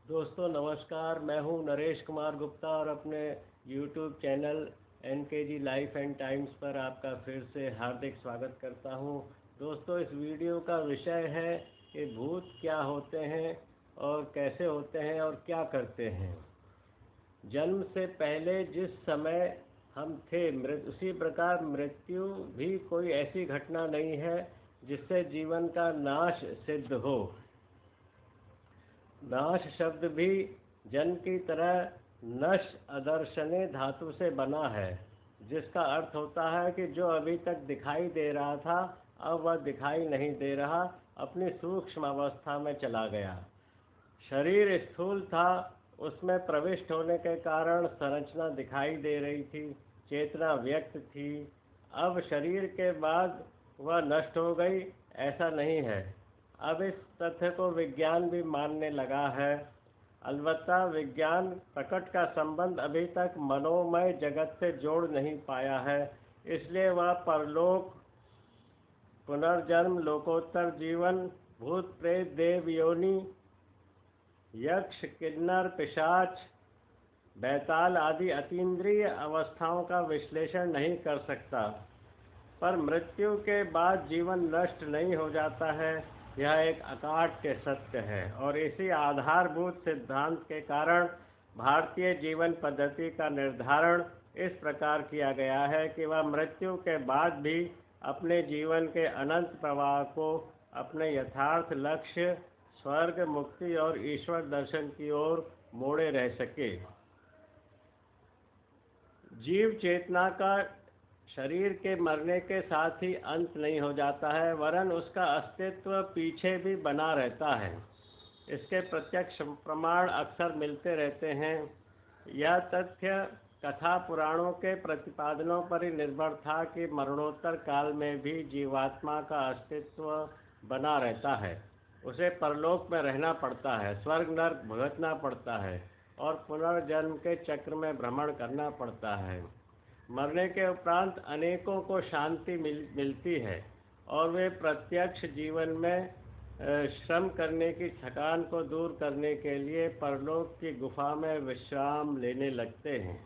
दोस्तों नमस्कार। मैं हूं नरेश कुमार गुप्ता और अपने YouTube channel NKG life and times पर आपका फिर से हार्दिक स्वागत करता हूं। दोस्तों, इस वीडियो का विषय है कि भूत क्या होते हैं और कैसे होते हैं और क्या करते हैं। जन्म से पहले जिस समय हम थे उसी प्रकार मृत्यु भी कोई ऐसी घटना नहीं है जिससे जीवन का नाश सिद्ध हो। नाश शब्द भी जन की तरह नश अदर्शने धातु से बना है, जिसका अर्थ होता है कि जो अभी तक दिखाई दे रहा था अब वह दिखाई नहीं दे रहा, अपनी सूक्ष्म अवस्था में चला गया। शरीर स्थूल था, उसमें प्रविष्ट होने के कारण संरचना दिखाई दे रही थी, चेतना व्यक्त थी। अब शरीर के बाद वह नष्ट हो गई, ऐसा नहीं है। अब इस तथ्य को विज्ञान भी मानने लगा है। अलबत्ता विज्ञान प्रकृति का संबंध अभी तक मनोमय जगत से जोड़ नहीं पाया है, इसलिए वह परलोक, पुनर्जन्म, लोकोत्तर जीवन, भूत प्रेत, देव योनि, यक्ष, किन्नर, पिशाच, बैताल आदि अतीन्द्रिय अवस्थाओं का विश्लेषण नहीं कर सकता। पर मृत्यु के बाद जीवन नष्ट नहीं हो जाता है, यह एक अकाट्य सत्य है। और इसी आधारभूत सिद्धांत के कारण भारतीय जीवन पद्धति का निर्धारण इस प्रकार किया गया है कि वह मृत्यु के बाद भी अपने जीवन के अनंत प्रवाह को अपने यथार्थ लक्ष्य स्वर्ग, मुक्ति और ईश्वर दर्शन की ओर मोड़े रह सके। जीव चेतना का शरीर के मरने के साथ ही अंत नहीं हो जाता है, वरन उसका अस्तित्व पीछे भी बना रहता है। इसके प्रत्यक्ष प्रमाण अक्सर मिलते रहते हैं। यह तथ्य कथा पुराणों के प्रतिपादनों पर ही निर्भर था कि मरणोत्तर काल में भी जीवात्मा का अस्तित्व बना रहता है। उसे परलोक में रहना पड़ता है, स्वर्ग नरक भुगतना पड़ता है और पुनर्जन्म के चक्र में भ्रमण करना पड़ता है। मरने के उपरांत अनेकों को शांति मिलती है और वे प्रत्यक्ष जीवन में श्रम करने की थकान को दूर करने के लिए परलोक की गुफा में विश्राम लेने लगते हैं।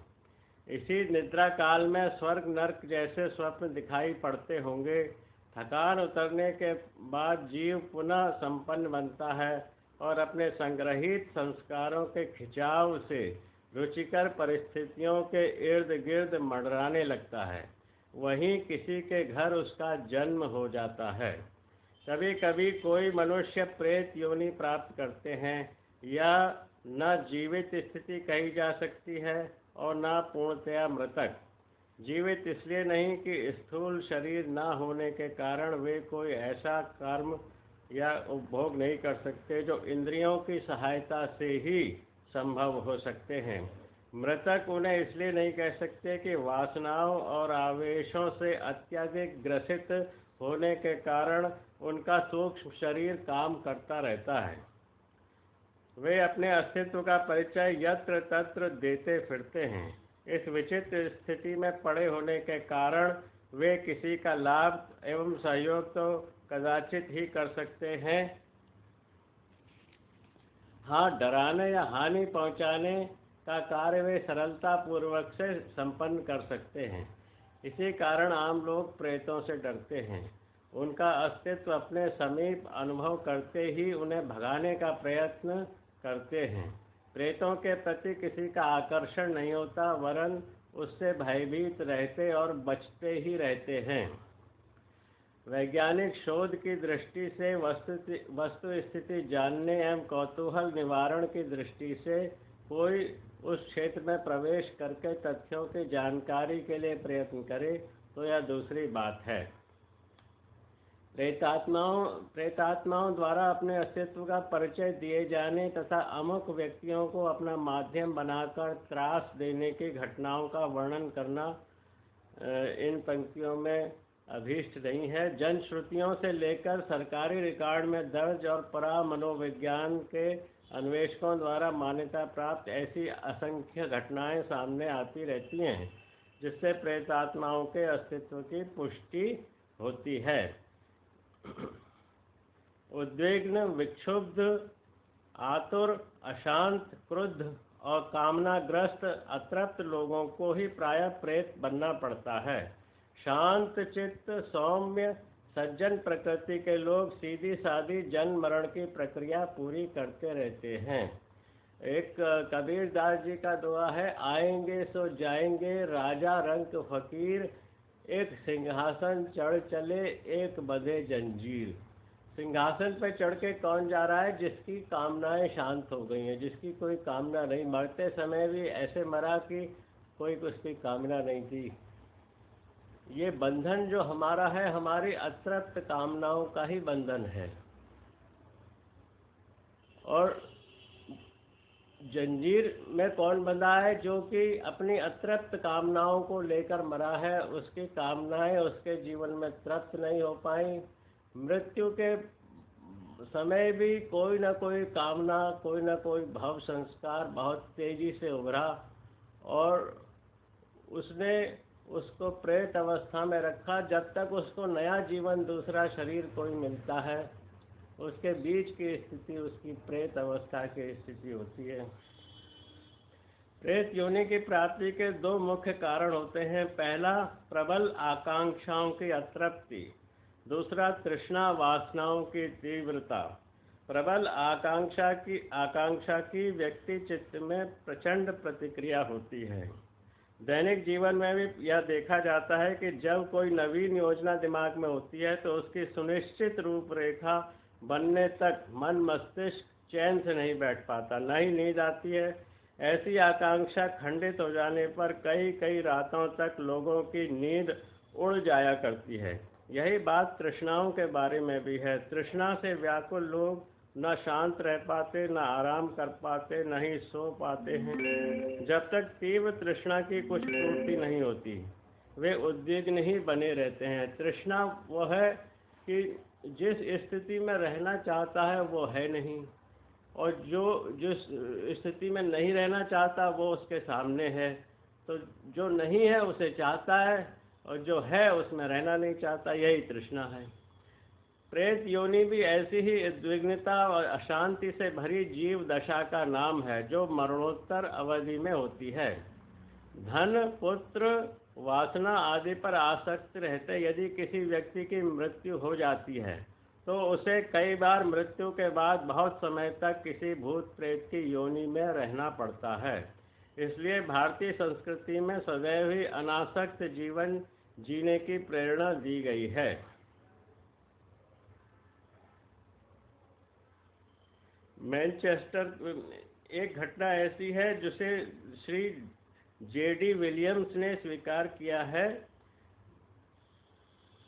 इसी निद्रा काल में स्वर्ग नरक जैसे स्वप्न दिखाई पड़ते होंगे। थकान उतरने के बाद जीव पुनः संपन्न बनता है और अपने संग्रहित संस्कारों के खिंचाव से रुचिकर परिस्थितियों के इर्द गिर्द मंडराने लगता है। वहीं किसी के घर उसका जन्म हो जाता है। कभी कभी कोई मनुष्य प्रेत योनि प्राप्त करते हैं। यह न जीवित स्थिति कही जा सकती है और न पूर्णतया मृतक। जीवित इसलिए नहीं कि स्थूल शरीर न होने के कारण वे कोई ऐसा कर्म या उपभोग नहीं कर सकते जो इंद्रियों की सहायता से ही संभव हो सकते हैं। मृतक उन्हें इसलिए नहीं कह सकते कि वासनाओं और आवेशों से अत्यधिक ग्रसित होने के कारण उनका सूक्ष्म शरीर काम करता रहता है। वे अपने अस्तित्व का परिचय यत्र तत्र देते फिरते हैं। इस विचित्र स्थिति में पड़े होने के कारण वे किसी का लाभ एवं सहयोग तो कदाचित ही कर सकते हैं। हाँ, डराने या हानि पहुंचाने का कार्य वे सरलता पूर्वक से संपन्न कर सकते हैं। इसी कारण आम लोग प्रेतों से डरते हैं। उनका अस्तित्व अपने समीप अनुभव करते ही उन्हें भगाने का प्रयत्न करते हैं। प्रेतों के प्रति किसी का आकर्षण नहीं होता, वरन उससे भयभीत रहते और बचते ही रहते हैं। वैज्ञानिक शोध की दृष्टि से, वस्तु स्थिति जानने एवं कौतूहल निवारण की दृष्टि से कोई उस क्षेत्र में प्रवेश करके तथ्यों की जानकारी के लिए प्रयत्न करे तो यह दूसरी बात है। प्रेतात्माओं द्वारा अपने अस्तित्व का परिचय दिए जाने तथा अमुक व्यक्तियों को अपना माध्यम बनाकर त्रास देने की घटनाओं का वर्णन करना इन पंक्तियों में अभीष्ट नहीं है। जनश्रुतियों से लेकर सरकारी रिकॉर्ड में दर्ज और परा मनोविज्ञान के अन्वेषकों द्वारा मान्यता प्राप्त ऐसी असंख्य घटनाएं सामने आती रहती हैं, जिससे प्रेतात्माओं के अस्तित्व की पुष्टि होती है। उद्विग्न, विक्षुब्ध आतुर, अशांत, क्रुद्ध और कामनाग्रस्त अतृप्त लोगों को ही प्रायः प्रेत बनना पड़ता है। शांत चित्त, सौम्य, सज्जन प्रकृति के लोग सीधी सादी जन्म मरण की प्रक्रिया पूरी करते रहते हैं। एक कबीरदास जी का दुआ है, आएंगे सो जाएंगे राजा रंक फकीर, एक सिंहासन चढ़ चले एक बंधे जंजीर। सिंहासन पर चढ़ के कौन जा रहा है? जिसकी कामनाएं शांत हो गई हैं, जिसकी कोई कामना नहीं, मरते समय भी ऐसे मरा कि कोई उसकी कामना नहीं थी। ये बंधन जो हमारा है, हमारी अतृप्त कामनाओं का ही बंधन है। और जंजीर में कौन बंधा है? जो कि अपनी अतृप्त कामनाओं को लेकर मरा है, उसकी कामनाएं उसके जीवन में तृप्त नहीं हो पाई। मृत्यु के समय भी कोई ना कोई कामना, कोई ना कोई भव संस्कार बहुत तेजी से उभरा और उसने उसको प्रेत अवस्था में रखा। जब तक उसको नया जीवन, दूसरा शरीर कोई मिलता है, उसके बीच की स्थिति उसकी प्रेत अवस्था की स्थिति होती है। प्रेत योनि की प्राप्ति के दो मुख्य कारण होते हैं। पहला, प्रबल आकांक्षाओं की अतृप्ति, दूसरा तृष्णा वासनाओं की तीव्रता। प्रबल आकांक्षा की व्यक्ति चित्त में प्रचंड प्रतिक्रिया होती है। दैनिक जीवन में भी यह देखा जाता है कि जब कोई नवीन योजना दिमाग में होती है तो उसकी सुनिश्चित रूपरेखा बनने तक मन मस्तिष्क चैन से नहीं बैठ पाता, न ही नींद आती है। ऐसी आकांक्षा खंडित हो जाने पर कई कई रातों तक लोगों की नींद उड़ जाया करती है। यही बात तृष्णाओं के बारे में भी है। तृष्णा से व्याकुल लोग न शांत रह पाते, न आराम कर पाते, न ही सो पाते हैं। जब तक तीव्र तृष्णा की कुछ पूर्ति नहीं होती, वे उद्विग्न ही बने रहते हैं। तृष्णा वो है कि जिस स्थिति में रहना चाहता है वो है नहीं, और जिस स्थिति में नहीं रहना चाहता वो उसके सामने है। तो जो नहीं है उसे चाहता है, और जो है उसमें रहना नहीं चाहता। यही तृष्णा है। प्रेत योनि भी ऐसी ही उद्विग्नता और अशांति से भरी जीव दशा का नाम है, जो मरणोत्तर अवधि में होती है। धन, पुत्र, वासना आदि पर आसक्त रहते यदि किसी व्यक्ति की मृत्यु हो जाती है तो उसे कई बार मृत्यु के बाद बहुत समय तक किसी भूत प्रेत की योनि में रहना पड़ता है। इसलिए भारतीय संस्कृति में सदैव ही अनासक्त जीवन जीने की प्रेरणा दी गई है। मैनचेस्टर एक घटना ऐसी है जिसे श्री J.D. विलियम्स ने स्वीकार किया है।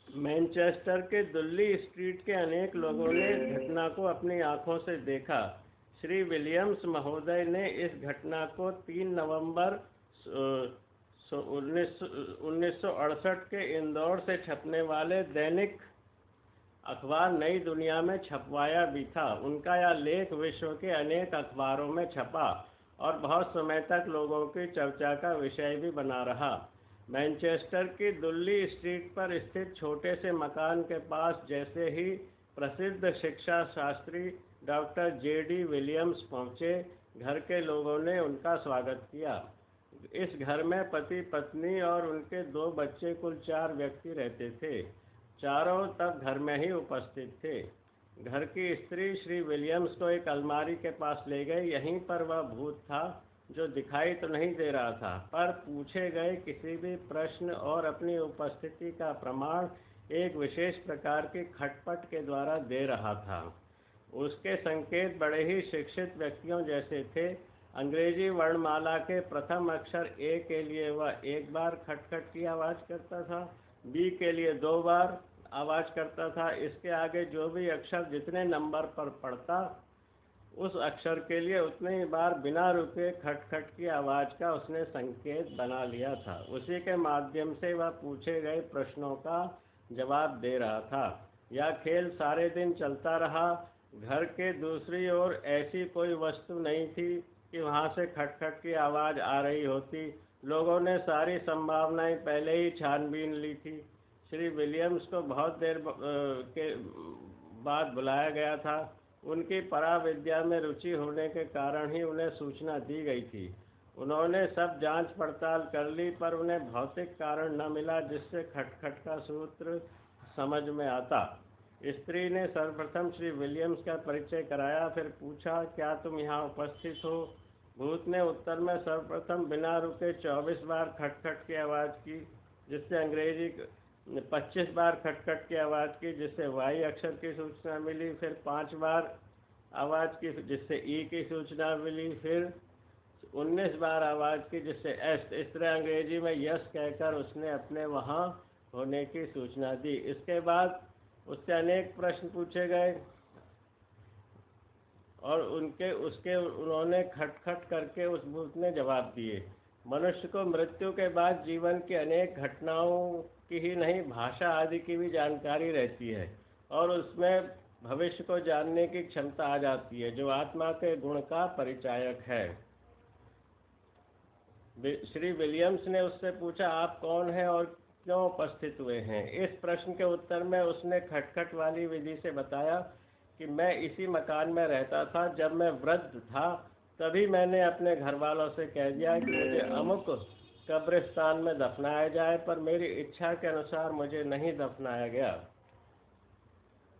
मैनचेस्टर के दुल्ली स्ट्रीट के अनेक लोगों ने इस घटना को अपनी आंखों से देखा। श्री विलियम्स महोदय ने इस घटना को 3 नवंबर 1968 के इंदौर से छपने वाले दैनिक अखबार नई दुनिया में छपवाया भी था। उनका यह लेख विश्व के अनेक अखबारों में छपा और बहुत समय तक लोगों की चर्चा का विषय भी बना रहा। मैनचेस्टर की दुल्ली स्ट्रीट पर स्थित छोटे से मकान के पास जैसे ही प्रसिद्ध शिक्षा शास्त्री डॉक्टर J.D. विलियम्स पहुँचे, घर के लोगों ने उनका स्वागत किया। इस घर में पति पत्नी और उनके 2 बच्चे, कुल 4 व्यक्ति रहते थे। चारों तब घर में ही उपस्थित थे। घर की स्त्री श्री विलियम्स को एक अलमारी के पास ले गई। यहीं पर वह भूत था जो दिखाई तो नहीं दे रहा था, पर पूछे गए किसी भी प्रश्न और अपनी उपस्थिति का प्रमाण एक विशेष प्रकार की खटपट के द्वारा दे रहा था। उसके संकेत बड़े ही शिक्षित व्यक्तियों जैसे थे। अंग्रेजी वर्णमाला के प्रथम अक्षर A के लिए वह 1 बार खटखट की आवाज़ करता था, B के लिए 2 बार आवाज़ करता था। इसके आगे जो भी अक्षर जितने नंबर पर पड़ता, उस अक्षर के लिए उतने ही बार बिना रुके खटखट की आवाज़ का उसने संकेत बना लिया था। उसी के माध्यम से वह पूछे गए प्रश्नों का जवाब दे रहा था। यह खेल सारे दिन चलता रहा। घर के दूसरी ओर ऐसी कोई वस्तु नहीं थी कि वहाँ से खटखट की आवाज़ आ रही होती। लोगों ने सारी संभावनाएं पहले ही छानबीन ली थी। श्री विलियम्स को बहुत देर के बाद बुलाया गया था। उनकी पराविद्या में रुचि होने के कारण ही उन्हें सूचना दी गई थी। उन्होंने सब जांच पड़ताल कर ली, पर उन्हें भौतिक कारण न मिला जिससे खटखट का सूत्र समझ में आता। स्त्री ने सर्वप्रथम श्री विलियम्स का परिचय कराया, फिर पूछा, क्या तुम यहाँ उपस्थित हो? भूत ने उत्तर में सर्वप्रथम बिना रुके 24 बार खटखट की आवाज़ की, जिससे अंग्रेजी 25 बार खटखट की आवाज़ की, जिससे वाई अक्षर की सूचना मिली, फिर 5 बार आवाज़ की, जिससे ई की सूचना मिली, फिर 19 बार आवाज़ की, जिससे एस। इस तरह अंग्रेजी में यस कहकर उसने अपने वहाँ होने की सूचना दी। इसके बाद उससे अनेक प्रश्न पूछे गए और उन्होंने खटखट करके उस भूत ने जवाब दिए। मनुष्य को मृत्यु के बाद जीवन की अनेक घटनाओं की ही नहीं, भाषा आदि की भी जानकारी रहती है और उसमें भविष्य को जानने की क्षमता आ जाती है, जो आत्मा के गुण का परिचायक है। श्री विलियम्स ने उससे पूछा, आप कौन हैं और क्यों उपस्थित हुए हैं? इस प्रश्न के उत्तर में उसने खटखट वाली विधि से बताया कि मैं इसी मकान में रहता था। जब मैं वृद्ध था तभी मैंने अपने घर वालों से कह दिया कि मुझे अमुक कब्रिस्तान में दफनाया जाए, पर मेरी इच्छा के अनुसार मुझे नहीं दफनाया गया।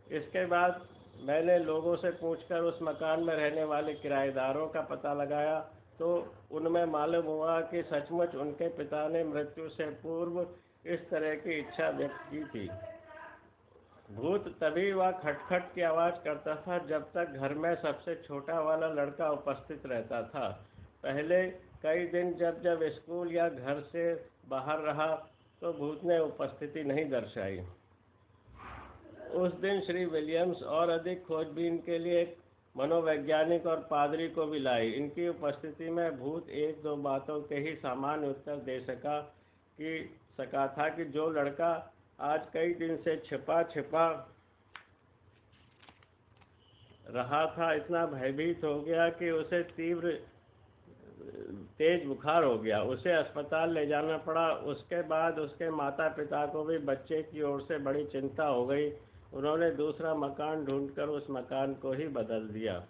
इसके बाद मैंने लोगों से पूछकर उस मकान में रहने वाले किराएदारों का पता लगाया, तो उनमें मालूम हुआ कि सचमुच उनके पिता ने मृत्यु से पूर्व इस तरह की इच्छा व्यक्त की थी। भूत तभी वह खटखट की आवाज़ करता था जब तक घर में सबसे छोटा वाला लड़का उपस्थित रहता था। पहले कई दिन जब जब स्कूल या घर से बाहर रहा तो भूत ने उपस्थिति नहीं दर्शाई। उस दिन श्री विलियम्स और अधिक खोजबीन के लिए एक मनोवैज्ञानिक और पादरी को भी लाई। इनकी उपस्थिति में भूत एक दो बातों के ही सामान्य उत्तर दे सका था कि जो लड़का आज कई दिन से छिपा छिपा रहा था, इतना भयभीत हो गया कि उसे तेज बुखार हो गया। उसे अस्पताल ले जाना पड़ा। उसके बाद उसके माता पिता को भी बच्चे की ओर से बड़ी चिंता हो गई। उन्होंने दूसरा मकान ढूंढकर उस मकान को ही बदल दिया।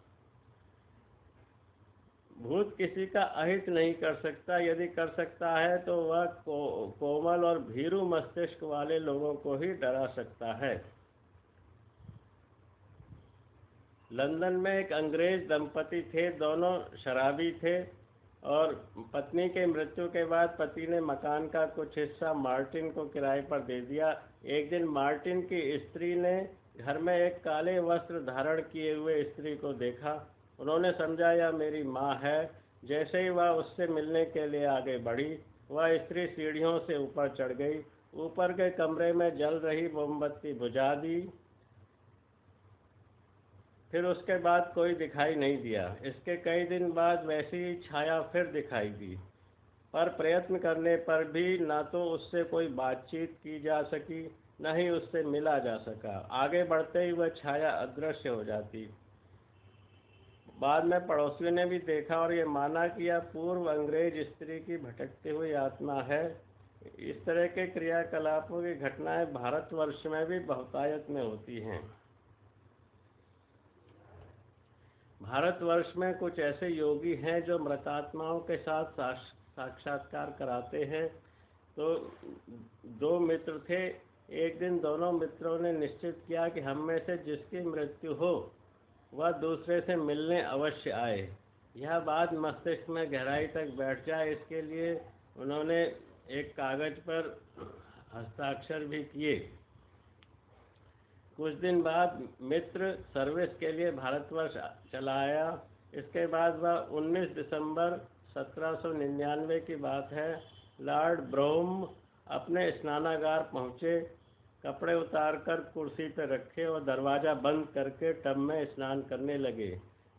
भूत किसी का अहित नहीं कर सकता। यदि कर सकता है तो वह कोमल और भीरू मस्तिष्क वाले लोगों को ही डरा सकता है। लंदन में एक अंग्रेज दंपति थे। दोनों शराबी थे और पत्नी के मृत्यु के बाद पति ने मकान का कुछ हिस्सा मार्टिन को किराए पर दे दिया। एक दिन मार्टिन की स्त्री ने घर में एक काले वस्त्र धारण किए हुए स्त्री को देखा। उन्होंने समझा यह मेरी माँ है। जैसे ही वह उससे मिलने के लिए आगे बढ़ी, वह स्त्री सीढ़ियों से ऊपर चढ़ गई। ऊपर के कमरे में जल रही मोमबत्ती बुझा दी। फिर उसके बाद कोई दिखाई नहीं दिया। इसके कई दिन बाद वैसी ही छाया फिर दिखाई दी, पर प्रयत्न करने पर भी ना तो उससे कोई बातचीत की जा सकी, न ही उससे मिला जा सका। आगे बढ़ते ही वह छाया अदृश्य हो जाती। बाद में पड़ोसियों ने भी देखा और ये माना कि यह पूर्व अंग्रेज स्त्री की भटकती हुई आत्मा है। इस तरह के क्रियाकलापों की घटनाएं भारतवर्ष में भी बहुतायत में होती हैं। भारतवर्ष में कुछ ऐसे योगी हैं जो मृतात्माओं के साथ साक्षात्कार कराते हैं। तो दो मित्र थे। एक दिन दोनों मित्रों ने निश्चित किया कि हम में से जिसकी मृत्यु हो वह दूसरे से मिलने अवश्य आए। यह बात मस्तिष्क में गहराई तक बैठ जाए, इसके लिए उन्होंने एक कागज पर हस्ताक्षर भी किए। कुछ दिन बाद मित्र सर्विस के लिए भारतवर्ष चला आया। इसके बाद वह 19 दिसंबर 1799 की बात है, लॉर्ड ब्रोम अपने स्नानागार पहुँचे। कपड़े उतारकर कुर्सी पर रखे और दरवाज़ा बंद करके टब में स्नान करने लगे।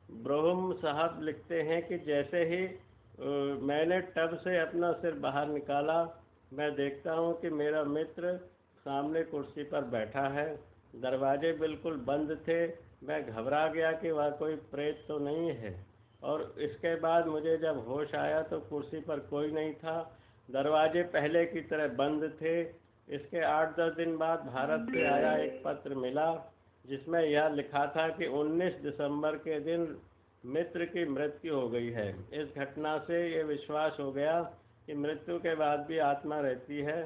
ब्रोम साहब लिखते हैं कि जैसे ही मैंने टब से अपना सिर बाहर निकाला, मैं देखता हूँ कि मेरा मित्र सामने कुर्सी पर बैठा है। दरवाजे बिल्कुल बंद थे। मैं घबरा गया कि वह कोई प्रेत तो नहीं है, और इसके बाद मुझे जब होश आया तो कुर्सी पर कोई नहीं था। दरवाजे पहले की तरह बंद थे। इसके 8-10 दिन बाद भारत से आया एक पत्र मिला। जिसमें यह लिखा था कि 19 दिसंबर के दिन मित्र की मृत्यु हो गई है। इस घटना से ये विश्वास हो गया कि मृत्यु के बाद भी आत्मा रहती है।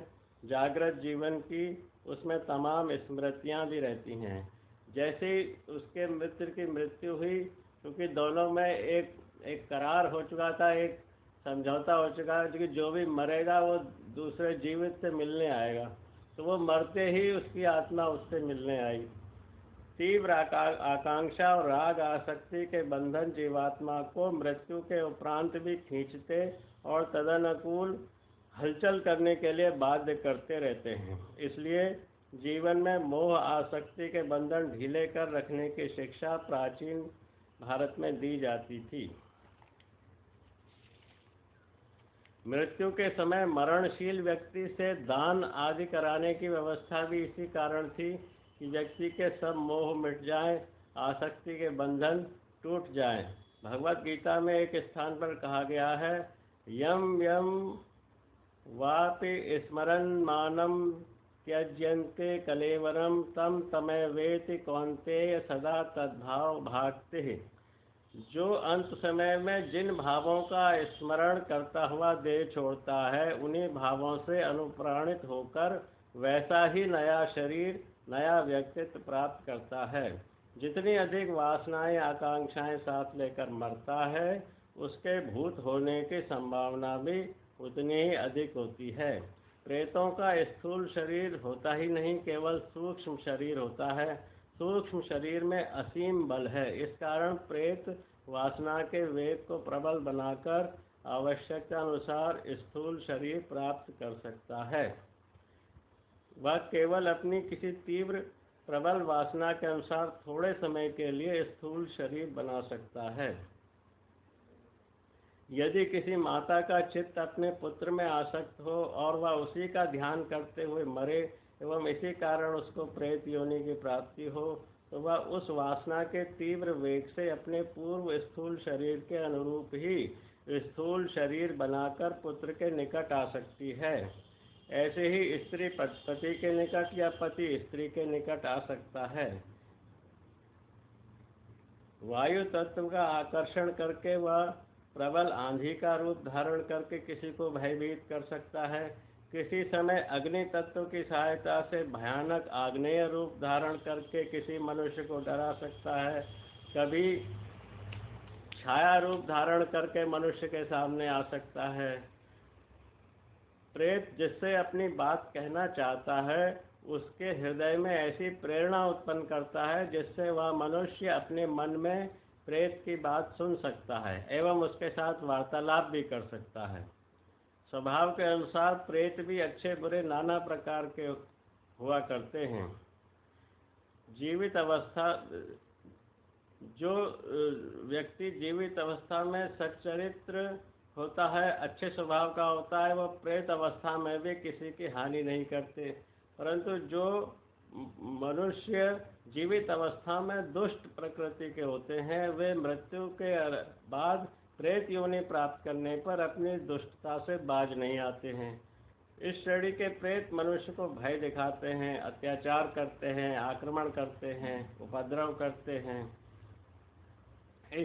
जागृत जीवन की उसमें तमाम स्मृतियाँ भी रहती हैं। जैसे ही उसके मित्र की मृत्यु हुई, क्योंकि दोनों में एक करार हो चुका था, एक समझौता हो चुका है कि जो भी मरेगा वो दूसरे जीवित से मिलने आएगा, तो वो मरते ही उसकी आत्मा उससे मिलने आई। तीव्र आकांक्षा और राग आसक्ति के बंधन जीवात्मा को मृत्यु के उपरांत भी खींचते और तदनुकूल हलचल करने के लिए बाध्य करते रहते हैं। इसलिए जीवन में मोह आसक्ति के बंधन ढीले कर रखने की शिक्षा प्राचीन भारत में दी जाती थी। मृत्यु के समय मरणशील व्यक्ति से दान आदि कराने की व्यवस्था भी इसी कारण थी कि व्यक्ति के सब मोह मिट जाएं, आसक्ति के बंधन टूट जाएं। भगवत गीता में एक स्थान पर कहा गया है, यम यम वापि स्मरन् मानं त्यज्यन्ते कलेवरम तम तमेवेति कौन्तेय सदा तद्भाव भाक्तिः। जो अंत समय में जिन भावों का स्मरण करता हुआ देह छोड़ता है, उन्हीं भावों से अनुप्राणित होकर वैसा ही नया शरीर, नया व्यक्तित्व प्राप्त करता है। जितनी अधिक वासनाएं आकांक्षाएं साथ लेकर मरता है, उसके भूत होने की संभावना भी उतनी ही अधिक होती है। प्रेतों का स्थूल शरीर होता ही नहीं, केवल सूक्ष्म शरीर होता है। सूक्ष्म शरीर में असीम बल है। इस कारण प्रेत वासना के वेग को प्रबल बनाकर आवश्यकता अनुसार स्थूल शरीर प्राप्त कर सकता है। वह केवल अपनी किसी तीव्र प्रबल वासना के अनुसार थोड़े समय के लिए स्थूल शरीर बना सकता है। यदि किसी माता का चित्त अपने पुत्र में आसक्त हो और वह उसी का ध्यान करते हुए मरे एवं इसी कारण उसको प्रेत योनि की प्राप्ति हो, तो वह उस वासना के तीव्र वेग से अपने पूर्व स्थूल शरीर के अनुरूप ही स्थूल शरीर बनाकर पुत्र के निकट आ सकती है। ऐसे ही स्त्री पति के निकट या पति स्त्री के निकट आ सकता है। वायु तत्व का आकर्षण करके वह प्रबल आंधी का रूप धारण करके किसी को भयभीत कर सकता है। किसी समय अग्नि तत्व की सहायता से भयानक आग्नेय रूप धारण करके किसी मनुष्य को डरा सकता है। कभी छाया रूप धारण करके मनुष्य के सामने आ सकता है। प्रेत जिससे अपनी बात कहना चाहता है, उसके हृदय में ऐसी प्रेरणा उत्पन्न करता है जिससे वह मनुष्य अपने मन में प्रेत की बात सुन सकता है एवं उसके साथ वार्तालाप भी कर सकता है। स्वभाव के अनुसार प्रेत भी अच्छे बुरे नाना प्रकार के हुआ करते हैं। जीवित अवस्था जो व्यक्ति जीवित अवस्था में सच्चरित्र होता है, अच्छे स्वभाव का होता है, वह प्रेत अवस्था में भी किसी की हानि नहीं करते। परंतु जो मनुष्य जीवित अवस्था में दुष्ट प्रकृति के होते हैं, वे मृत्यु के बाद प्रेत योनि प्राप्त करने पर अपनी दुष्टता से बाज नहीं आते हैं। इस श्रेणी के प्रेत मनुष्य को भय दिखाते हैं, अत्याचार करते हैं, आक्रमण करते हैं, उपद्रव करते हैं।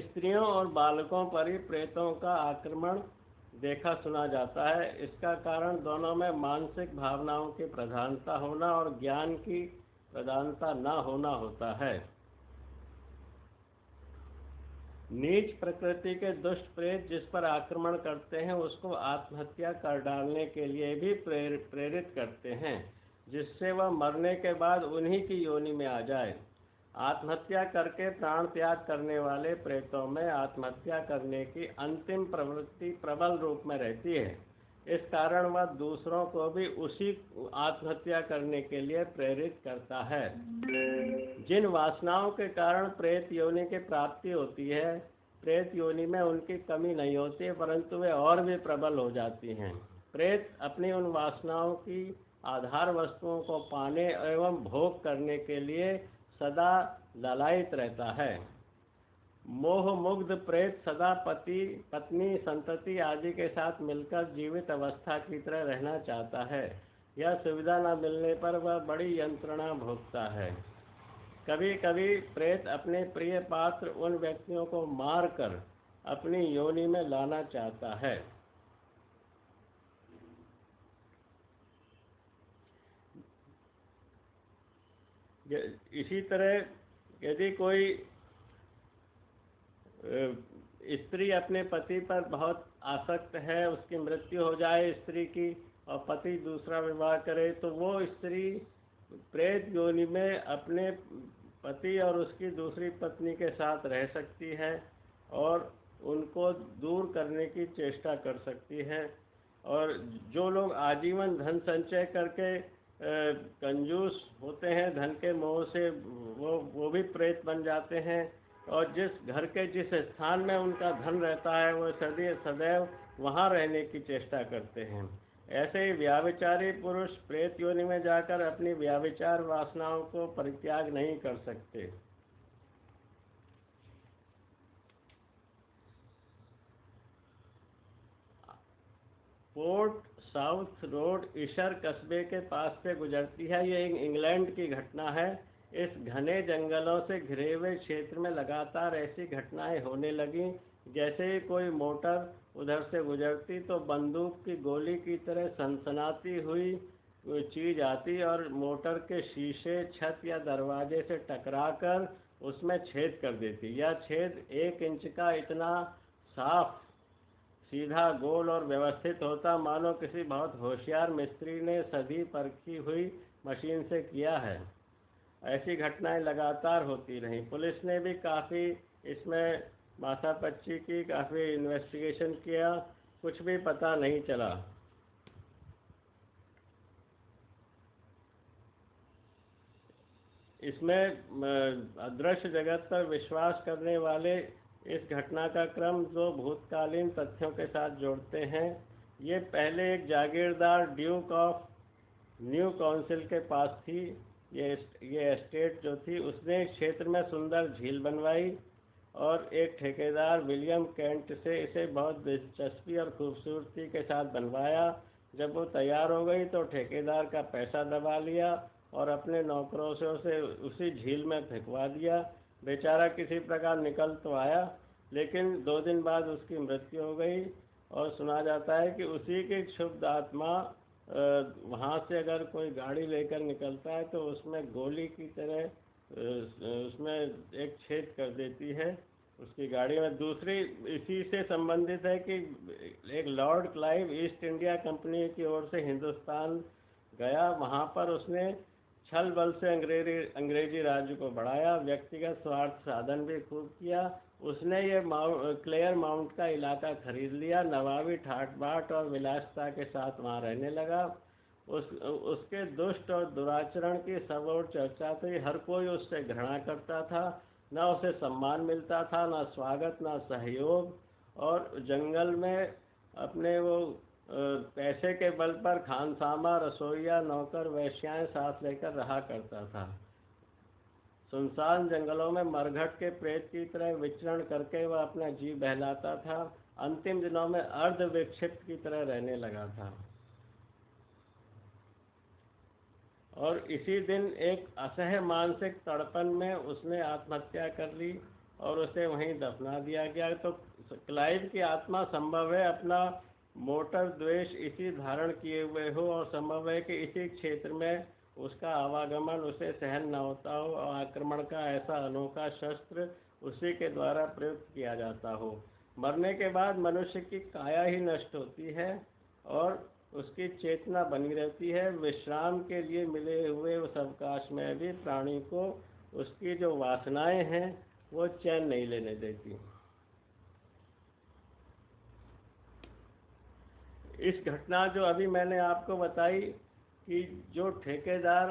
स्त्रियों और बालकों पर ही प्रेतों का आक्रमण देखा सुना जाता है। इसका कारण दोनों में मानसिक भावनाओं की प्रधानता होना और ज्ञान की प्रधानता न होना होता है। नीच प्रकृति के दुष्ट प्रेत जिस पर आक्रमण करते हैं, उसको आत्महत्या कर डालने के लिए भी प्रेरित करते हैं, जिससे वह मरने के बाद उन्हीं की योनि में आ जाए। आत्महत्या करके प्राण त्याग करने वाले प्रेतों में आत्महत्या करने की अंतिम प्रवृत्ति प्रबल रूप में रहती है। इस कारण वह दूसरों को भी उसी आत्महत्या करने के लिए प्रेरित करता है। जिन वासनाओं के कारण प्रेत योनि की प्राप्ति होती है, प्रेत योनि में उनकी कमी नहीं होती, परंतु वे और भी प्रबल हो जाती हैं। प्रेत अपनी उन वासनाओं की आधार वस्तुओं को पाने एवं भोग करने के लिए सदा ललायित रहता है। मोह मुग्ध प्रेत सदा पति पत्नी संतति आदि के साथ मिलकर जीवित अवस्था की तरह रहना चाहता है। यह सुविधा न मिलने पर वह बड़ी यंत्रणा भोगता है। कभी कभी प्रेत अपने प्रिय पात्र उन व्यक्तियों को मारकर अपनी योनि में लाना चाहता है। इसी तरह यदि कोई स्त्री अपने पति पर बहुत आसक्त है, उसकी मृत्यु हो जाए स्त्री की और पति दूसरा विवाह करे, तो वो स्त्री प्रेत योनि में अपने पति और उसकी दूसरी पत्नी के साथ रह सकती है और उनको दूर करने की चेष्टा कर सकती है। और जो लोग आजीवन धन संचय करके कंजूस होते हैं, धन के मोह से वो भी प्रेत बन जाते हैं। और जिस घर के जिस स्थान में उनका धन रहता है, वो सदैव वहाँ रहने की चेष्टा करते हैं। ऐसे ही व्याभिचारी पुरुष प्रेत योनि में जाकर अपनी व्याभिचार वासनाओं को परित्याग नहीं कर सकते। पोर्ट साउथ रोड ईशर कस्बे के पास से गुजरती है। ये इंग्लैंड की घटना है। इस घने जंगलों से घिरे हुए क्षेत्र में लगातार ऐसी घटनाएं होने लगीं। जैसे ही कोई मोटर उधर से गुजरती तो बंदूक की गोली की तरह सनसनाती हुई चीज आती और मोटर के शीशे, छत या दरवाजे से टकराकर उसमें छेद कर देती। यह छेद 1 इंच का इतना साफ, सीधा, गोल और व्यवस्थित होता मानो किसी बहुत होशियार मिस्त्री ने सदी परखी हुई मशीन से किया है। ऐसी घटनाएं लगातार होती रहीं। पुलिस ने भी काफ़ी इसमें माथापच्ची की, काफ़ी इन्वेस्टिगेशन किया, कुछ भी पता नहीं चला। इसमें अदृश्य जगत पर विश्वास करने वाले इस घटना का क्रम जो भूतकालीन तथ्यों के साथ जोड़ते हैं। ये पहले एक जागीरदार ड्यूक ऑफ न्यू काउंसिल के पास थी। ये एस्टेट जो थी, उसने क्षेत्र में सुंदर झील बनवाई और एक ठेकेदार विलियम केंट से इसे बहुत दिलचस्पी और खूबसूरती के साथ बनवाया। जब वो तैयार हो गई तो ठेकेदार का पैसा दबा लिया और अपने नौकरों से उसे उसी झील में फेंकवा दिया। बेचारा किसी प्रकार निकल तो आया, लेकिन 2 दिन बाद उसकी मृत्यु हो गई। और सुना जाता है कि उसी की क्षुब्ध आत्मा वहाँ से अगर कोई गाड़ी लेकर निकलता है तो उसमें गोली की तरह उसमें एक छेद कर देती है उसकी गाड़ी में। दूसरी इसी से संबंधित है कि एक Lord Clive east India company की ओर से हिंदुस्तान गया। वहाँ पर उसने छल बल से अंग्रेजी राज्य को बढ़ाया, व्यक्तिगत स्वार्थ साधन भी खूब किया। उसने ये क्लेयर माउंट का इलाका खरीद लिया, नवाबी ठाट बाट और विलासिता के साथ वहाँ रहने लगा। उसके दुष्ट और दुराचरण की सब और चर्चा थी। हर कोई उससे घृणा करता था, न उसे सम्मान मिलता था, न स्वागत, न सहयोग। और जंगल में अपने वो पैसे के बल पर खानसामा, रसोइया, नौकर, वेश्याएं साथ लेकर रहा करता था। सुनसान जंगलों में मरघट के प्रेत की तरह विचरण करके वह अपना जी बहलाता था। अंतिम दिनों में अर्ध विक्षिप्त की तरह रहने लगा था। और इसी दिन एक असह्य मानसिक तड़पन में उसने आत्महत्या कर ली और उसे वहीं दफना दिया गया। तो क्लाइव की आत्मा संभव है अपना मोटर द्वेष इसी धारण किए हुए हो और संभव है कि इसी क्षेत्र में उसका आवागमन उसे सहन न होता हो और आक्रमण का ऐसा अनोखा शस्त्र उसी के द्वारा प्रयुक्त किया जाता हो। मरने के बाद मनुष्य की काया ही नष्ट होती है और उसकी चेतना बनी रहती है। विश्राम के लिए मिले हुए उस अवकाश में भी प्राणी को उसकी जो वासनाएं हैं वो चैन नहीं लेने देती। इस घटना जो अभी मैंने आपको बताई कि जो ठेकेदार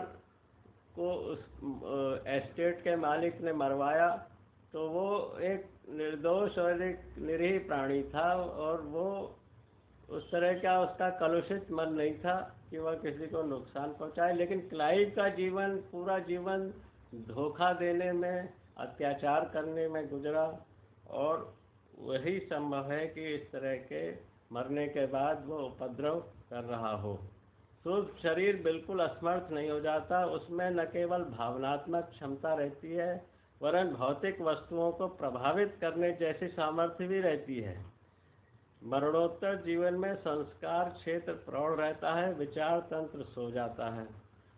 को उस एस्टेट के मालिक ने मरवाया, तो वो एक निर्दोष और एक निरीह प्राणी था और वो उस तरह का उसका कलुषित मन नहीं था कि वह किसी को नुकसान पहुंचाए। लेकिन क्लाइव का जीवन, पूरा जीवन धोखा देने में, अत्याचार करने में गुजरा और वही संभव है कि इस तरह के मरने के बाद वो उपद्रव कर रहा हो। सूक्ष्म शरीर बिल्कुल असमर्थ नहीं हो जाता, उसमें न केवल भावनात्मक क्षमता रहती है वरन भौतिक वस्तुओं को प्रभावित करने जैसी सामर्थ्य भी रहती है। मरणोत्तर जीवन में संस्कार क्षेत्र प्रौढ़ रहता है, विचार तंत्र सो जाता है।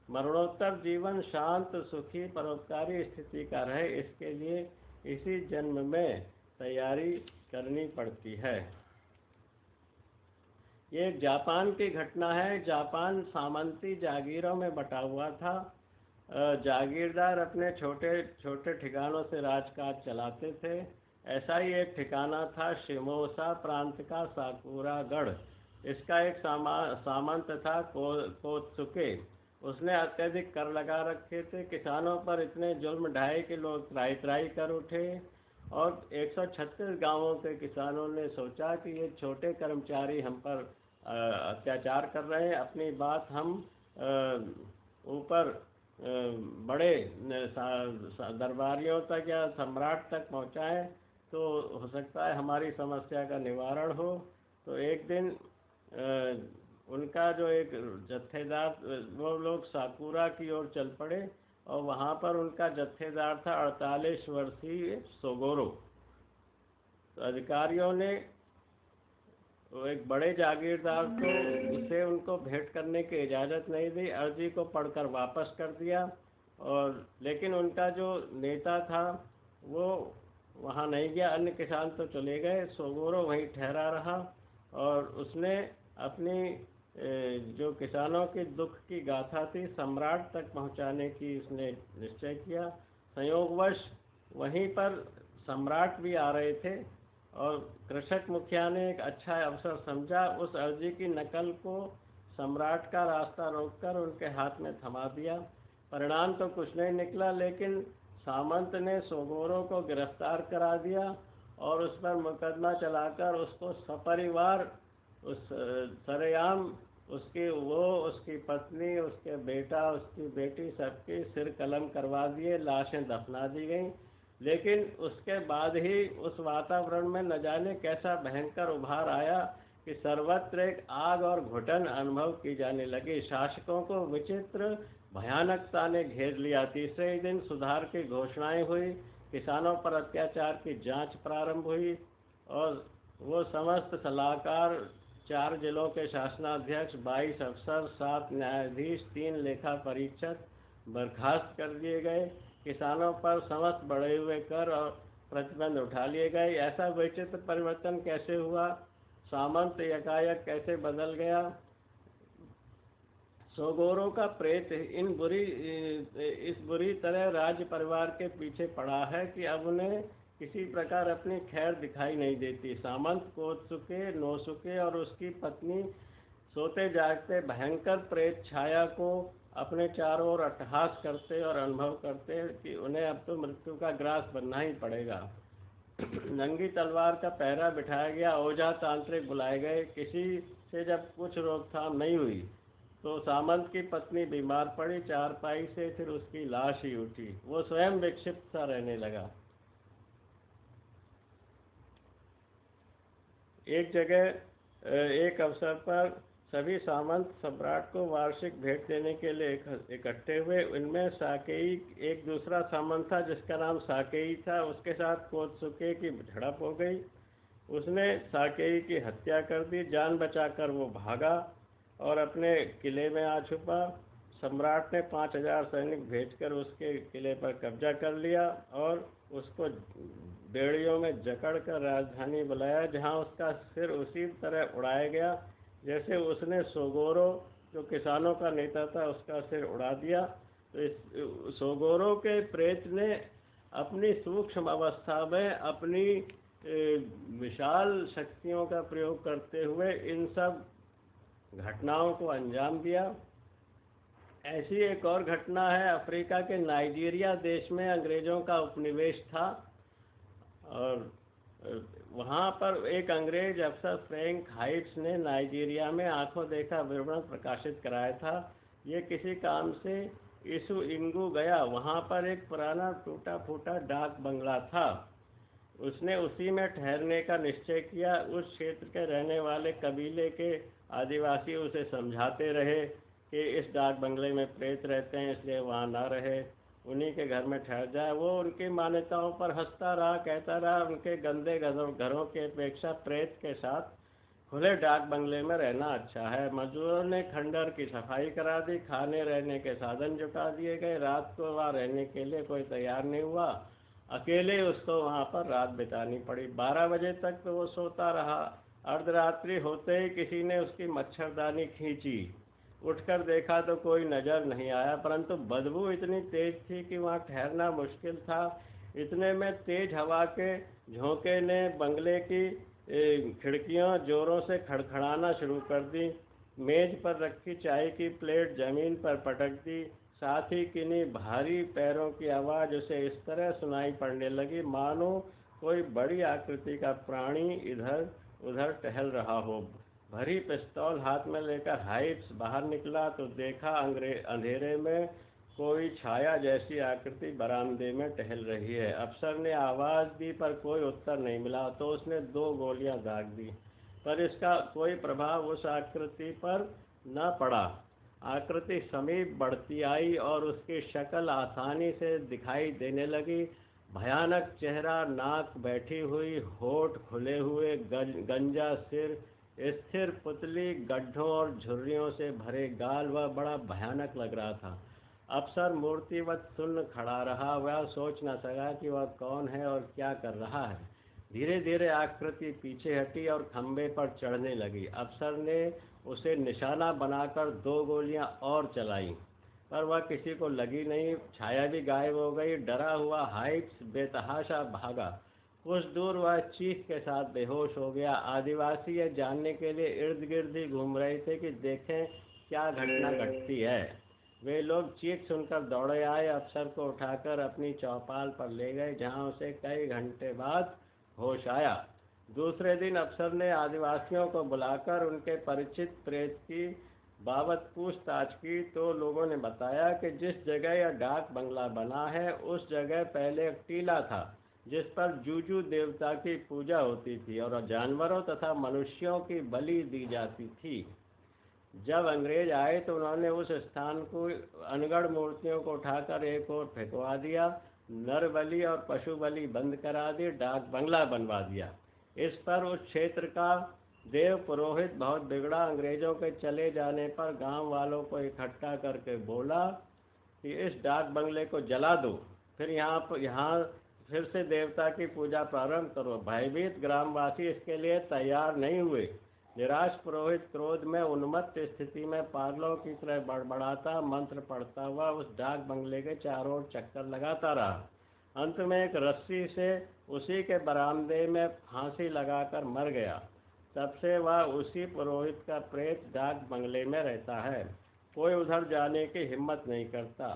मरणोत्तर जीवन शांत सुखी परोपकारी स्थिति का रहे, इसके लिए इसी जन्म में तैयारी करनी पड़ती है। ये एक जापान की घटना है। जापान सामंती जागीरों में बटा हुआ था। जागीरदार अपने छोटे छोटे ठिकानों से राजकाज चलाते थे। ऐसा ही एक ठिकाना था शिमोसा प्रांत का साकुरागढ़। इसका एक सामंत था कोत्सुके। उसने अत्यधिक कर लगा रखे थे। किसानों पर इतने जुल्म ढाए कि लोग त्राही त्राही कर उठे और 136 गांवों के किसानों ने सोचा कि ये छोटे कर्मचारी हम पर अत्याचार कर रहे हैं, अपनी बात हम ऊपर बड़े दरबारियों तक या सम्राट तक पहुंचाएं तो हो सकता है हमारी समस्या का निवारण हो। तो एक दिन उनका जो एक जत्थेदार, वो लोग साकुरा की ओर चल पड़े और वहाँ पर उनका जत्थेदार था 48 वर्षीय सोगोरो। तो अधिकारियों ने एक बड़े जागीरदार को उसे उनको भेंट करने की इजाज़त नहीं दी, अर्जी को पढ़कर वापस कर दिया। और लेकिन उनका जो नेता था वो वहाँ नहीं गया। अन्य किसान तो चले गए, सोगोरो वहीं ठहरा रहा और उसने अपनी जो किसानों के दुख की गाथा थी सम्राट तक पहुँचाने की उसने निश्चय किया। संयोगवश वहीं पर सम्राट भी आ रहे थे और कृषक मुखिया ने एक अच्छा अवसर समझा, उस अर्जी की नकल को सम्राट का रास्ता रोककर उनके हाथ में थमा दिया। परिणाम तो कुछ नहीं निकला, लेकिन सामंत ने सोगोरो को गिरफ्तार करा दिया और उस पर मुकदमा चलाकर उसको सपरिवार उस सरेआम उसकी पत्नी, उसके बेटा, उसकी बेटी सबकी सिर कलम करवा दिए, लाशें दफना दी गईं। लेकिन उसके बाद ही उस वातावरण में न जाने कैसा भयंकर उभार आया कि सर्वत्र एक आग और घुटन अनुभव की जाने लगी। शासकों को विचित्र भयानकता ने घेर लिया। तीसरे ही दिन सुधार की घोषणाएं हुई, किसानों पर अत्याचार की जांच प्रारंभ हुई और वो समस्त सलाहकार, 4 जिलों के शासनाध्यक्ष, 22 अफसर, 7 न्यायाधीश, 3 लेखा परीक्षक बर्खास्त कर दिए गए। किसानों पर समस्त बढ़े हुए कर और प्रतिबंध उठा लिए गए। ऐसा विचित्र परिवर्तन कैसे हुआ? सामंत एकाएक कैसे बदल गया? सोगोरो का प्रेत इस बुरी तरह राज्य परिवार के पीछे पड़ा है कि अब उन्हें किसी प्रकार अपनी खैर दिखाई नहीं देती। सामंत कोत्सुके, नोसुके और उसकी पत्नी सोते जागते भयंकर प्रेत छाया को अपने चारों ओर अट्टहास करते और अनुभव करते कि उन्हें अब तो मृत्यु का ग्रास बनना ही पड़ेगा। नंगी तलवार का पहरा बिठाया गया, ओझा तांत्रिक बुलाए गए। किसी से जब कुछ रोकथाम नहीं हुई तो सामंत की पत्नी बीमार पड़ी। चारपाई से फिर उसकी लाश ही उठी। वो स्वयं विक्षिप्त सा रहने लगा। एक जगह एक अवसर पर सभी सामंत सम्राट को वार्षिक भेंट देने के लिए इकट्ठे हुए। इनमें साकेई एक दूसरा सामंत था जिसका नाम साकेई था। उसके साथ कोत्सुके की झड़प हो गई। उसने साकेई की हत्या कर दी। जान बचाकर वो भागा और अपने किले में आ छुपा। सम्राट ने 5000 सैनिक भेजकर उसके किले पर कब्जा कर लिया और उसको बेड़ियों में जकड़कर राजधानी बुलाया, जहां उसका सिर उसी तरह उड़ाया गया जैसे उसने सोगोरो, जो किसानों का नेता था, उसका सिर उड़ा दिया। तो इस सोगोरो के प्रेत ने अपनी सूक्ष्म अवस्था में अपनी विशाल शक्तियों का प्रयोग करते हुए इन सब घटनाओं को अंजाम दिया। ऐसी एक और घटना है, अफ्रीका के नाइजीरिया देश में अंग्रेज़ों का उपनिवेश था और वहाँ पर एक अंग्रेज अफसर फ्रैंक हाइट्स ने नाइजीरिया में आंखों देखा विवरण प्रकाशित कराया था। ये किसी काम से इसु इंगू गया। वहाँ पर एक पुराना टूटा फूटा डाक बंगला था। उसने उसी में ठहरने का निश्चय किया। उस क्षेत्र के रहने वाले कबीले के आदिवासी उसे समझाते रहे कि इस डाक बंगले में प्रेत रहते हैं इसलिए वहाँ ना रहे, उन्हीं के घर में ठहर जाए। वो उनकी मान्यताओं पर हंसता रहा, कहता रहा उनके गंदे घरों की अपेक्षा प्रेत के साथ खुले डाक बंगले में रहना अच्छा है। मजदूरों ने खंडहर की सफाई करा दी, खाने रहने के साधन जुटा दिए गए। रात को वहाँ रहने के लिए कोई तैयार नहीं हुआ, अकेले उसको वहाँ पर रात बितानी पड़ी। 12 बजे तक तो वो सोता रहा। अर्धरात्रि होते ही किसी ने उसकी मच्छरदानी खींची। उठकर देखा तो कोई नज़र नहीं आया, परंतु बदबू इतनी तेज थी कि वहाँ ठहरना मुश्किल था। इतने में तेज हवा के झोंके ने बंगले की खिड़कियां जोरों से खड़खड़ाना शुरू कर दी। मेज पर रखी चाय की प्लेट जमीन पर पटक दी। साथ ही किन्हीं भारी पैरों की आवाज़ उसे इस तरह सुनाई पड़ने लगी मानो कोई बड़ी आकृति का प्राणी इधर उधर टहल रहा हो। भरी पिस्तौल हाथ में लेकर हाइप्स बाहर निकला तो देखा अंधेरे में कोई छाया जैसी आकृति बरामदे में टहल रही है। अफसर ने आवाज़ दी पर कोई उत्तर नहीं मिला तो उसने 2 गोलियां दाग दी, पर इसका कोई प्रभाव उस आकृति पर न पड़ा। आकृति समीप बढ़ती आई और उसकी शक्ल आसानी से दिखाई देने लगी। भयानक चेहरा, नाक बैठी हुई, होठ खुले हुए, गंजा सिर, स्थिर पुतली, गड्ढों और झुर्रियों से भरे गाल, वह बड़ा भयानक लग रहा था। अफसर मूर्तिवत सुन्न खड़ा रहा। वह सोच न सका कि वह कौन है और क्या कर रहा है। धीरे धीरे आकृति पीछे हटी और खंबे पर चढ़ने लगी। अफसर ने उसे निशाना बनाकर 2 गोलियां और चलाईं, पर वह किसी को लगी नहीं। छाया भी गायब हो गई। डरा हुआ हाइप्स बेतहाशा भागा। कुछ दूर वह चीख के साथ बेहोश हो गया। आदिवासी यह जानने के लिए इर्द गिर्द ही घूम रहे थे कि देखें क्या घटना घटती है। वे लोग चीख सुनकर दौड़े आए, अफसर को उठाकर अपनी चौपाल पर ले गए, जहां उसे कई घंटे बाद होश आया। दूसरे दिन अफसर ने आदिवासियों को बुलाकर उनके परिचित प्रेत की बाबत पूछताछ की तो लोगों ने बताया कि जिस जगह यह डाक बंगला बना है उस जगह पहले एक टीला था जिस पर जूजू देवता की पूजा होती थी और जानवरों तथा मनुष्यों की बलि दी जाती थी। जब अंग्रेज आए तो उन्होंने उस स्थान को अनगढ़ मूर्तियों को उठाकर एक ओर फेंकवा दिया, नर बलि और पशु बलि बंद करा दी, डाक बंगला बनवा दिया। इस पर उस क्षेत्र का देव पुरोहित बहुत बिगड़ा। अंग्रेजों के चले जाने पर गांव वालों को इकट्ठा करके बोला कि इस डाक बंगले को जला दो, फिर यहाँ फिर से देवता की पूजा प्रारंभ करो। भयभीत ग्रामवासी इसके लिए तैयार नहीं हुए। निराश पुरोहित क्रोध में उन्मत्त स्थिति में पागलों की तरह बड़बड़ाता मंत्र पढ़ता हुआ उस डाक बंगले के चारों ओर चक्कर लगाता रहा। अंत में एक रस्सी से उसी के बरामदे में फांसी लगाकर मर गया। तब से वह उसी पुरोहित का प्रेत डाक बंगले में रहता है। कोई उधर जाने की हिम्मत नहीं करता।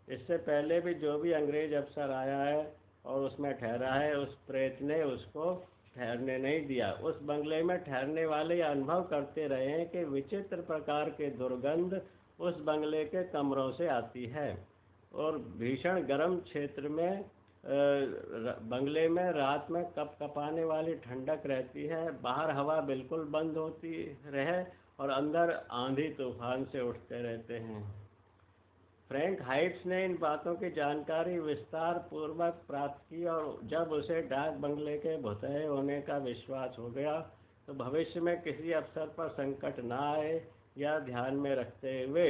इससे पहले भी जो भी अंग्रेज अफसर आया है और उसमें ठहरा है, उस प्रेत ने उसको ठहरने नहीं दिया। उस बंगले में ठहरने वाले यह अनुभव करते रहे हैं कि विचित्र प्रकार के दुर्गंध उस बंगले के कमरों से आती है और भीषण गर्म क्षेत्र में बंगले में रात में कपकपाने वाली ठंडक रहती है। बाहर हवा बिल्कुल बंद होती रहे और अंदर आंधी तूफान से उठते रहते हैं। फ्रैंक हाइट्स ने इन बातों की जानकारी विस्तार पूर्वक प्राप्त की और जब उसे डाक बंगले के भुतये होने का विश्वास हो गया तो भविष्य में किसी अवसर पर संकट न आए या ध्यान में रखते हुए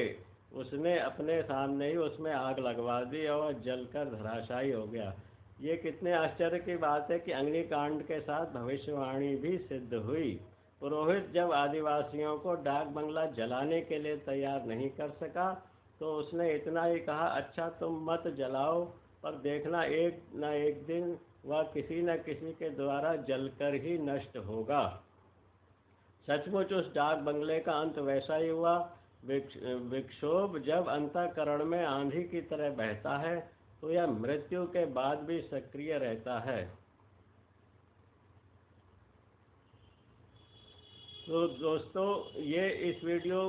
उसने अपने सामने ही उसमें आग लगवा दी और जलकर धराशायी हो गया। ये कितने आश्चर्य की बात है कि अग्निकांड के साथ भविष्यवाणी भी सिद्ध हुई। पुरोहित जब आदिवासियों को डाक बंगला जलाने के लिए तैयार नहीं कर सका तो उसने इतना ही कहा, अच्छा तुम मत जलाओ, पर देखना एक न एक दिन वह किसी न किसी के द्वारा जलकर ही नष्ट होगा। सचमुच उस डाक बंगले का अंत वैसा ही हुआ। विक्षोभ जब अंतःकरण में आंधी की तरह बहता है तो यह मृत्यु के बाद भी सक्रिय रहता है। तो दोस्तों, ये इस वीडियो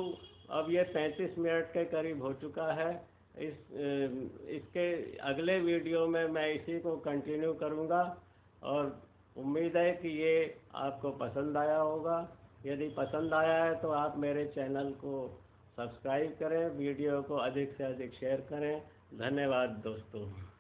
अब ये 35 मिनट के करीब हो चुका है। इसके अगले वीडियो में मैं इसी को कंटिन्यू करूँगा और उम्मीद है कि ये आपको पसंद आया होगा। यदि पसंद आया है तो आप मेरे चैनल को सब्सक्राइब करें, वीडियो को अधिक से अधिक शेयर करें। धन्यवाद दोस्तों।